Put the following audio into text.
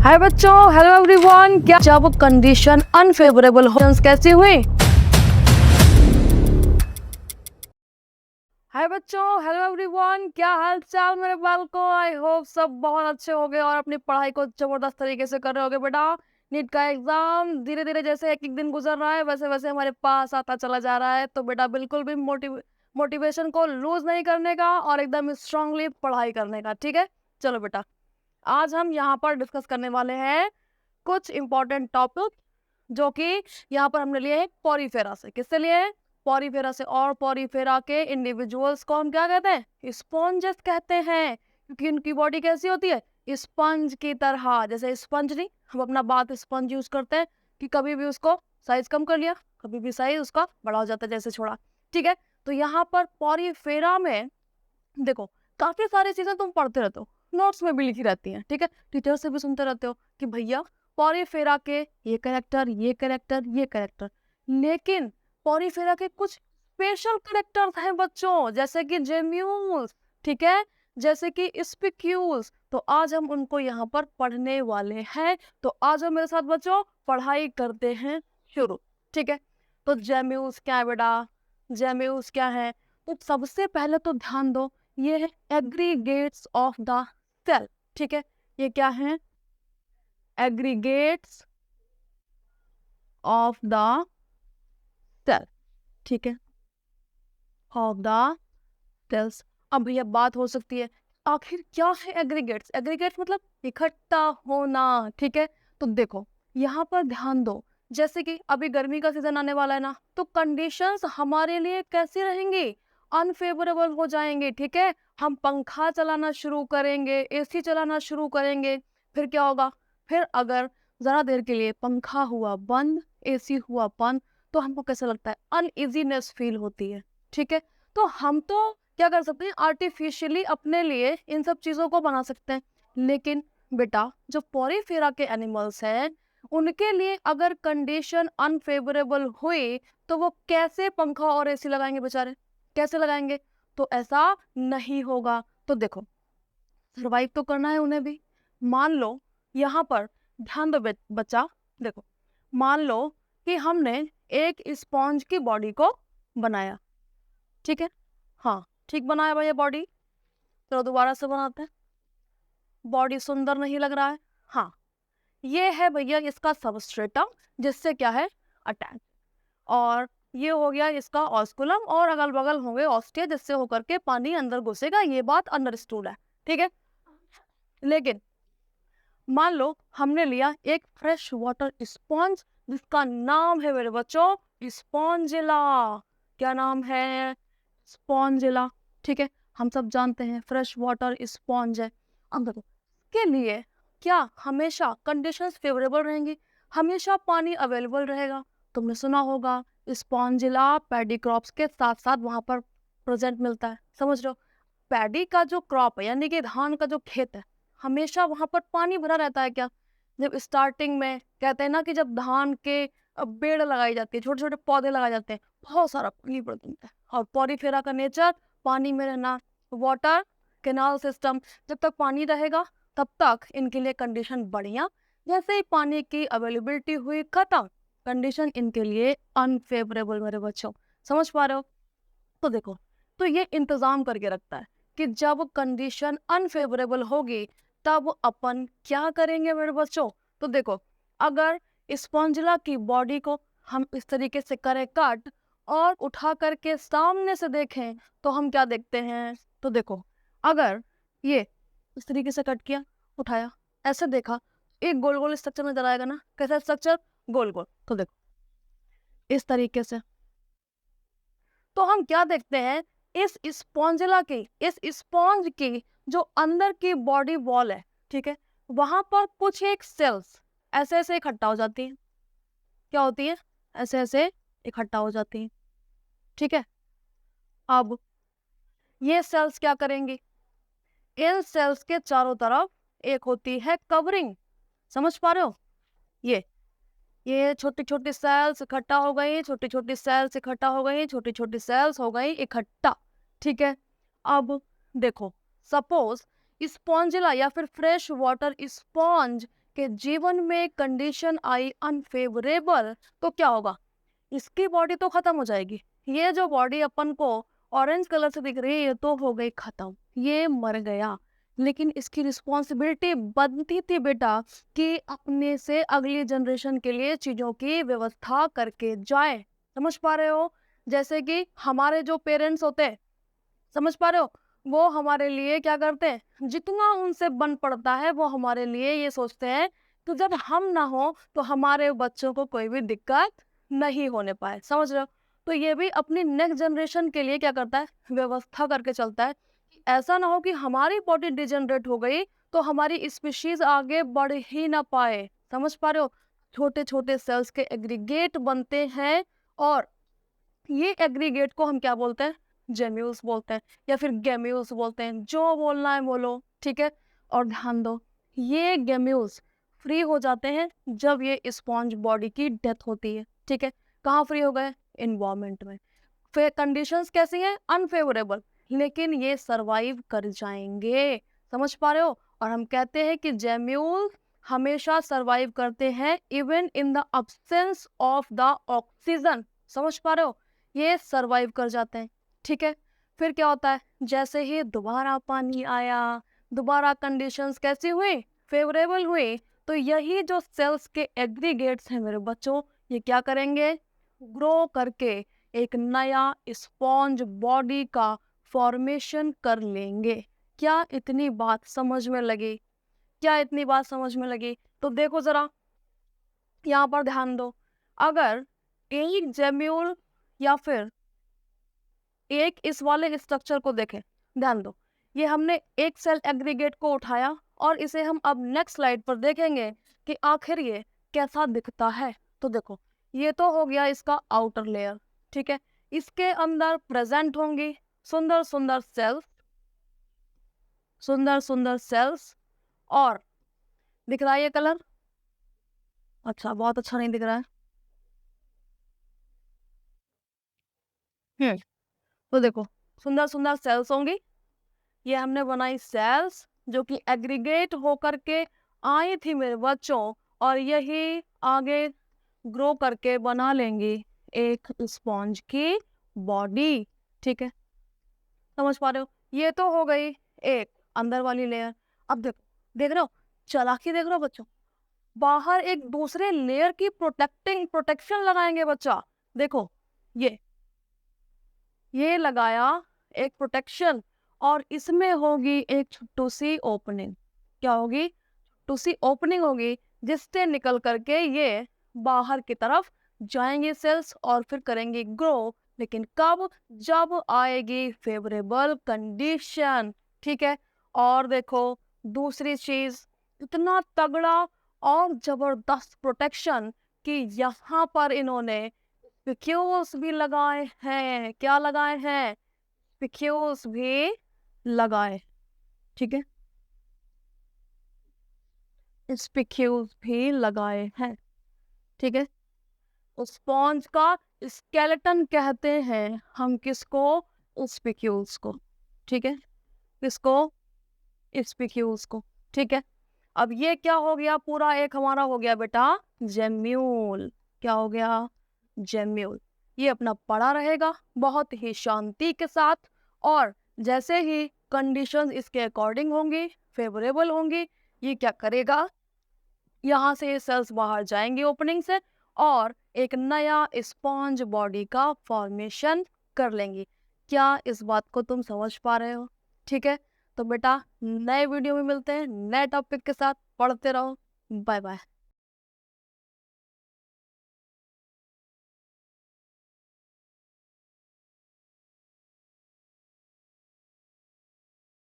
हाय बच्चों, hello everyone. क्या जब कंडीशन अनफेवरेबल हो कैसी हुई? हाय बच्चों, हेलो एवरीवन। क्या हाल चाल मेरे बालकों? आई होप सब बहुत अच्छे होंगे और अपनी पढ़ाई को जबरदस्त तरीके से कर रहे होगे बेटा। नीट का एग्जाम धीरे धीरे जैसे एक एक दिन गुजर रहा है वैसे वैसे हमारे पास आता चला जा रहा है। तो बेटा बिल्कुल भी मोटिवेशन को लूज नहीं करने का और एकदम स्ट्रांगली पढ़ाई करने का, ठीक है? चलो बेटा, आज हम यहाँ पर डिस्कस करने वाले हैं कुछ इंपॉर्टेंट टॉपिक जो कि यहाँ पर हमने लिए हैं पॉरीफेरा से। किससे लिए हैं? पॉरीफेरा से। और पॉरीफेरा के इंडिविजुअल्स को हम क्या कहते हैं? स्पॉन्जेस कहते हैं, क्योंकि उनकी बॉडी कैसी होती है? स्पंज की तरह। जैसे स्पंज नहीं, हम अपना बात स्पंज यूज करते हैं कि कभी भी उसको साइज कम कर लिया, कभी भी साइज उसका बड़ा हो जाता है जैसे छोड़ा, ठीक है? तो यहाँ पर पॉरीफेरा में देखो काफी सारी चीजें तुम पढ़ते रहते हो, नोट्स में भी लिखी रहती हैं, ठीक है? टीचर से भी सुनते रहते हो कि भैया पॉरीफेरा के ये कैरेक्टर, ये कैरेक्टर, ये कैरेक्टर। लेकिन पॉरीफेरा के कुछ स्पेशल कैरेक्टर्स हैं बच्चों, जैसे कि जेम्यूल्स, ठीक है, जैसे कि स्पिक्यूल्स। तो आज हम उनको यहाँ पर पढ़ने वाले हैं। तो आज हम मेरे साथ बच्चों पढ़ाई करते हैं शुरू, ठीक है? तो जेम्यूल्स क्या है बेटा? जेम्यूल्स क्या है? तो सबसे पहले तो ध्यान दो, ये है एग्रीगेट्स ऑफ द सेल, ठीक है? ये क्या है? एग्रीगेट्स ऑफ द सेल, ठीक है, ऑफ द सेल्स। अब भैया बात हो सकती है आखिर क्या है एग्रीगेट्स? एग्रीगेट्स मतलब इकट्ठा होना, ठीक है? तो देखो यहाँ पर ध्यान दो, जैसे कि अभी गर्मी का सीजन आने वाला है ना, तो कंडीशंस हमारे लिए कैसी रहेंगी? अनफेवरेबल हो जाएंगे, ठीक है? हम पंखा चलाना शुरू करेंगे, एसी चलाना शुरू करेंगे। फिर क्या होगा? फिर अगर जरा देर के लिए पंखा हुआ बंद, एसी हुआ बंद, तो हमको कैसा लगता है? अनइजीनेस फील होती है, ठीक है? तो हम तो क्या कर सकते हैं? आर्टिफिशियली अपने लिए इन सब चीजों को बना सकते हैं। लेकिन बेटा जो पॉरीफेरा के एनिमल्स हैं उनके लिए अगर कंडीशन अनफेवरेबल हुई तो वो कैसे पंखा और एसी लगाएंगे बेचारे? कैसे लगाएंगे? तो ऐसा नहीं होगा। तो देखो सरवाइव तो करना है उन्हें भी। मान लो यहाँ पर ध्यान दो बच्चा, देखो मान लो कि हमने एक स्पॉन्ज की बॉडी को बनाया, ठीक है? हाँ ठीक बनाया भैया बॉडी। चलो दोबारा से बनाते हैं। बॉडी सुंदर नहीं लग रहा है? हाँ, ये है भैया इसका सबस्ट्रेटम, जिससे क्या है? अटैच। और ये हो गया इसका ऑस्कुलम, और अगल बगल होंगे ऑस्टिया, जिससे होकर के पानी अंदर घुसेगा। ये बात अंडरस्टूड है, ठीक है? लेकिन मान लो हमने लिया एक फ्रेश वाटर स्पॉन्ज जिसका नाम है मेरे बच्चों स्पॉन्जिला। क्या नाम है? स्पॉन्जिला, ठीक है? हम सब जानते हैं फ्रेश वाटर स्पॉन्ज है। अब देखो के लिए क्या हमेशा कंडीशंस फेवरेबल रहेंगी? हमेशा पानी अवेलेबल रहेगा? तुमने सुना होगा स्पॉन्जिला पैडी क्रॉप्स के साथ साथ वहां पर प्रेजेंट मिलता है, समझ रहे हो? पैडी का जो क्रॉप है यानी कि धान का जो खेत है, हमेशा वहां पर पानी भरा रहता है क्या? जब स्टार्टिंग में कहते हैं ना कि जब धान के पेड़ लगाई जाती है, छोटे छोटे पौधे लगाए जाते हैं, बहुत सारा पानी पड़ता है। और पॉरीफेरा का नेचर पानी में रहना, वाटर कैनाल सिस्टम, जब तक पानी रहेगा तब तक इनके लिए कंडीशन बढ़िया। जैसे ही पानी की अवेलेबिलिटी हुई खत्म, कंडीशन इनके लिए अनफेवरेबल मेरे बच्चों। समझ पा रहे हो? तो देखो, तो ये इंतजाम करके रखता है कि जब कंडीशन अनफेवरेबल होगी तब अपन क्या करेंगे मेरे बच्चों? तो देखो अगर स्पॉन्जिला की बॉडी को हम इस तरीके से करें कट और उठा करके सामने से देखें तो हम क्या देखते हैं? तो देखो अगर ये इस तरीके से कट किया, उठाया, ऐसे देखा, एक गोल गोल स्ट्रक्चर नजर आएगा ना? कैसा स्ट्रक्चर? गोल गोल। तो देखो इस तरीके से तो हम क्या देखते हैं? इस स्पॉन्जिला की, इस स्पॉन्ज की जो अंदर की बॉडी वॉल है, ठीक है, वहां पर कुछ एक सेल्स ऐसे ऐसे इकट्ठा हो जाती हैं। क्या होती है? ऐसे ऐसे इकट्ठा हो जाती हैं, ठीक है? अब ये सेल्स क्या करेंगी? इन सेल्स के चारों तरफ एक होती है कवरिंग। समझ पा रहे हो? ये छोटी छोटी सेल्स इकट्ठा हो गई, छोटी छोटी सेल्स इकट्ठा हो गई, छोटी छोटी सेल्स हो गई इकट्ठा, ठीक है? अब देखो सपोज स्पॉन्जिला या फिर फ्रेश वाटर स्पॉन्ज कि जीवन में कंडीशन आई अनफेवरेबल, तो क्या होगा, इसकी बॉडी तो खत्म हो जाएगी। ये जो बॉडी अपन को ऑरेंज कलर से दिख रही है, ये तो हो गई खत्म, ये मर गया। लेकिन इसकी रिस्पॉन्सिबिलिटी बनती थी बेटा कि अपने से अगली जनरेशन के लिए चीजों की व्यवस्था करके जाए। समझ पा रहे हो? जैसे कि हमारे जो पेरेंट्स होते हैं, समझ पा रहे हो, वो हमारे लिए क्या करते हैं, जितना उनसे बन पड़ता है वो हमारे लिए ये सोचते हैं तो जब हम ना हो तो हमारे बच्चों को कोई भी दिक्कत नहीं होने पाए। समझ रहे हो? तो ये भी अपनी नेक्स्ट जनरेशन के लिए क्या करता है, व्यवस्था करके चलता है कि ऐसा ना हो कि हमारी बॉडी डिजनरेट हो गई तो हमारी स्पीशीज आगे बढ़ ही ना पाए। समझ पा रहे हो? छोटे छोटे सेल्स के एग्रीगेट बनते हैं और ये एग्रीगेट को हम क्या बोलते हैं, जेम्यूल्स बोलते हैं या फिर गेम्यूल्स बोलते हैं, जो बोलना है बोलो। ठीक है? और ध्यान दो, ये गेम्यूल्स फ्री हो जाते हैं जब ये स्पॉन्ज बॉडी की डेथ होती है। ठीक है? कहाँ फ्री हो गए, इन्वायरमेंट में। फिर कंडीशंस कैसी हैं, अनफेवरेबल, लेकिन ये सरवाइव कर जाएंगे। समझ पा रहे हो? और हम कहते हैं कि जेम्यूल हमेशा सरवाइव करते हैं even in the absence of the oxygen. समझ पा रहे हो? ये सरवाइव कर जाते हैं। ठीक है? फिर क्या होता है, जैसे ही दोबारा पानी आया, दोबारा कंडीशंस कैसी हुई, फेवरेबल हुई, तो यही जो सेल्स के एग्रीगेट्स हैं मेरे बच्चों, ये क्या करेंगे, ग्रो करके एक नया स्पॉन्ज बॉडी का फॉर्मेशन कर लेंगे। क्या इतनी बात समझ में लगी? क्या इतनी बात समझ में लगी? तो देखो जरा, यहाँ पर ध्यान दो, अगर एक जेम्यूल या फिर एक इस वाले स्ट्रक्चर को देखें, ध्यान दो, ये हमने एक सेल एग्रीगेट को उठाया और इसे हम अब नेक्स्ट स्लाइड पर देखेंगे कि आखिर ये कैसा दिखता है। तो देखो, ये तो हो गया इसका आउटर लेयर। ठीक है? इसके अंदर प्रेजेंट होंगी सुंदर सुंदर सेल्स, सुंदर सुंदर सेल्स। और दिख रहा है ये कलर? अच्छा, बहुत अच्छा नहीं दिख रहा है। तो देखो, सुंदर सुंदर सेल्स होंगी, ये हमने बनाई सेल्स जो कि एग्रीगेट होकर के आई थी मेरे बच्चों, और यही आगे ग्रो करके बना लेंगी एक स्पॉन्ज की बॉडी। ठीक है? समझ पा रहे हो? ये तो हो गई एक अंदर वाली लेयर। अब देखो, देख रहे हो चालाकी, देख रहे हो बच्चों, बाहर एक दूसरे लेयर की प्रोटेक्शन लगाएंगे बच्चा। देखो, ये लगाया एक प्रोटेक्शन, और इसमें होगी एक छोटी सी ओपनिंग। क्या होगी? छोटी सी ओपनिंग होगी जिससे निकल करके ये बाहर की तरफ जाएंगे सेल्स और फिर करेंगे ग्रो। लेकिन कब? जब आएगी फेवरेबल कंडीशन। ठीक है? और देखो, दूसरी चीज, इतना तगड़ा और जबरदस्त प्रोटेक्शन कि यहाँ पर इन्होंने स्पिक्यूल्स भी लगाए हैं। क्या लगाए हैं? स्पिक्यूल्स भी लगाए। ठीक है? स्पिक्यूल्स भी लगाए हैं। ठीक है? स्पॉन्ज का स्केलेटन कहते हैं हम किसको? स्पिक्यूल्स को। ठीक है? किसको? स्पिक्यूल्स को। ठीक है? अब ये क्या हो गया, पूरा एक हमारा हो गया बेटा जेम्यूल। क्या हो गया? जेम्यूल। ये अपना पड़ा रहेगा बहुत ही शांति के साथ, और जैसे ही कंडीशंस इसके अकॉर्डिंग होंगी, फेवरेबल होंगी, ये क्या करेगा, यहाँ से ये सेल्स बाहर जाएंगे ओपनिंग से और एक नया स्पॉन्ज बॉडी का फॉर्मेशन कर लेंगी। क्या इस बात को तुम समझ पा रहे हो? ठीक है? तो बेटा, नए वीडियो में मिलते हैं नए टॉपिक के साथ। पढ़ते रहो। Bye bye.